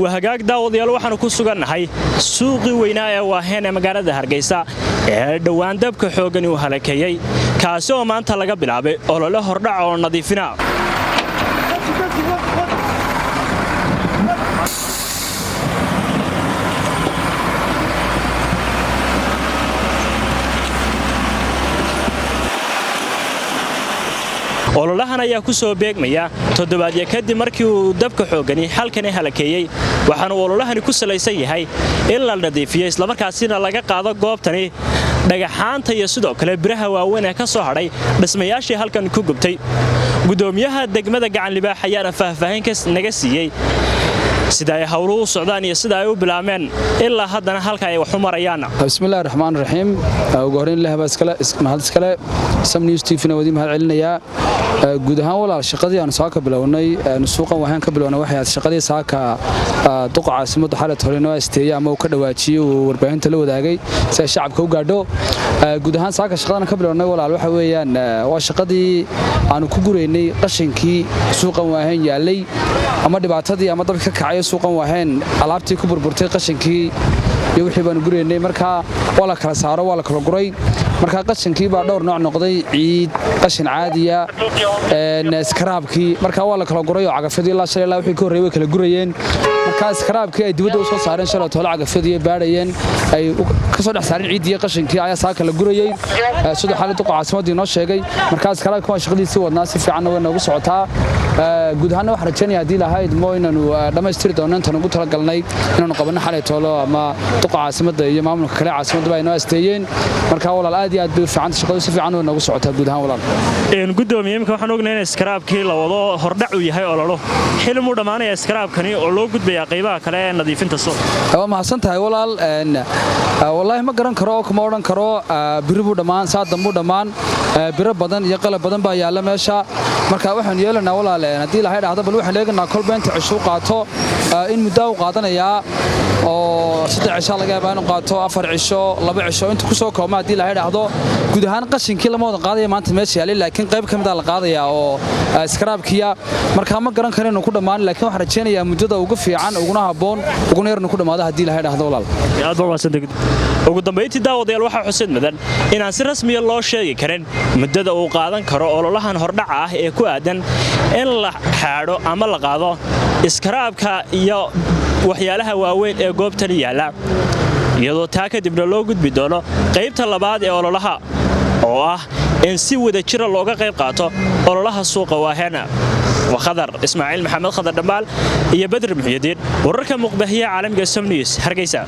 وهجاك داود يلو وحنا كوسجنا هاي سوق ويناء وهنا مجرد هرجيسا دوان دبك حوجني وهلكيي كاسو ما أنت لقى بلعبه ولا له هرجع ونظيفنا ololahan ayaa ku soo beegmaya toddobaadyo kadib markii uu dabka xoogani halkan halakeeyay waxaana ololahani ku salaysan yahay in la nadiifiyo isla markaasina laga qaado goobtani dhagaxaanta iyo sidoo kale biraha waaweyn ee ka soo hadhay dhismayaashii halkan ku gubtay gudoomiyaha degmada gacan libaax ayaa faahfaahin ka naga siiyay sida ay hawluhu socdaan iyo sida ay u bilaameen ilaa haddana halka ay wax u marayaan bismillaahir rahmaanir rahiim ugu horeyn ilaahay iskale Sam News TV wadi mahad celinaya guud ahaan walaal shaqadii aan soo ka bilownay suuqan waxaan ka bilownay waxay shaqadii saaka duqa caasimada xaalad horena isteeyay ama uu ka dhawaajiyo warbaahinta la wadaagay si shacabka u gaadho guud ahaan saaka shaqadan ka bilownay walaal waxa weeyaan waa shaqadii aan ku gureynay qashinkii suuqan waxaan yaalay ama dhibaatadii ama dabka ka kacay suuqan waxaan alaabtii ku burburtay qashinkii iyo wixii baan gureynay marka wala kala saaro wala kala guray marka qashinkii baa dhowr nooc noqday ciid qashin caadiya iskaraabkii marka wala kala guray oo cagafadii la shalay wixii ka horeeyay kala gurayeen marka iskaraabkii ay dibadda u soo saareen shalay toole cagafadii baadhayeen ay ka soo dhex saareen ciidii qashinkii ayaa saa kala gurayay sidoo xaaladu caasimadii noo sheegay marka iskaraabkii waa shaqadiisii wadnaa si fiican way noogu socotaa guud ahaan wax rajaynayaa hadii lahayd mooynaanu dhamaystiri doono intaan ugu tala galnay inaanu qabanno xalay toolo ama duqa caasimada iyo maamulka kale caasimada ay noo asteeyeen marka walaal aad iyo aad bay fiican shaqadu si fiican way noogu socotaa guud ahaan walaal gudoomiyaha waxaan ognahay in iskaraabkii la wado hordhac uu yahay ololo xilmu dhamaanaya iskaraabkani oo loo gudbaya qaybaha kale ee nadiifinta suuq waa mahadsantahay walaal wallahi ma garan karo kuma oran karo biribu dhamaan saadambu dhamaan biro badan iyo qalab badan baa yaala meesha marka waxaan yeelanaa walaal hadii la hayraahdo bal waxaan leeyahay kolba inta cisho qaato in muddo u qaadanaya oo 3 cisho laga yaabaa inuu qaato 4 cisho 2 cisho inta ku soo kooma hadii la hayraahdo guud ahaan qashinkii lama wada qaadayo maanta meesha yaalay laakiin qayb kamid ah la qaadaya oo iskaraabkiya marka ma garan karo inuu ku dhamaan laakiin waxaan rajaynayaa muddada ugu fiican uguna haboon uguna yarna ku dhamaado hadii la hayraahdo walaal aad baa waasantay ugu dambeyntii daawadayaal waxa xusid mudan in aan si rasmi ah loo sheegi karin muddada uu qaadan karo ololahan hordhaca ah ee ku aadan in la xaadho ama la qaado iskaraabka iyo waxyaalaha waaweyn ee goobtan yaala iyadoo taa kadibna loo gudbi doono qaybta labaad ee ololaha oo ah in si wada jira looga qayb qaato ololaha suuqa waahena وخضر إسماعيل محمد خضر دمال يا بدر محيدين وركب مقبهية عالم قسم نيوز هرقيسة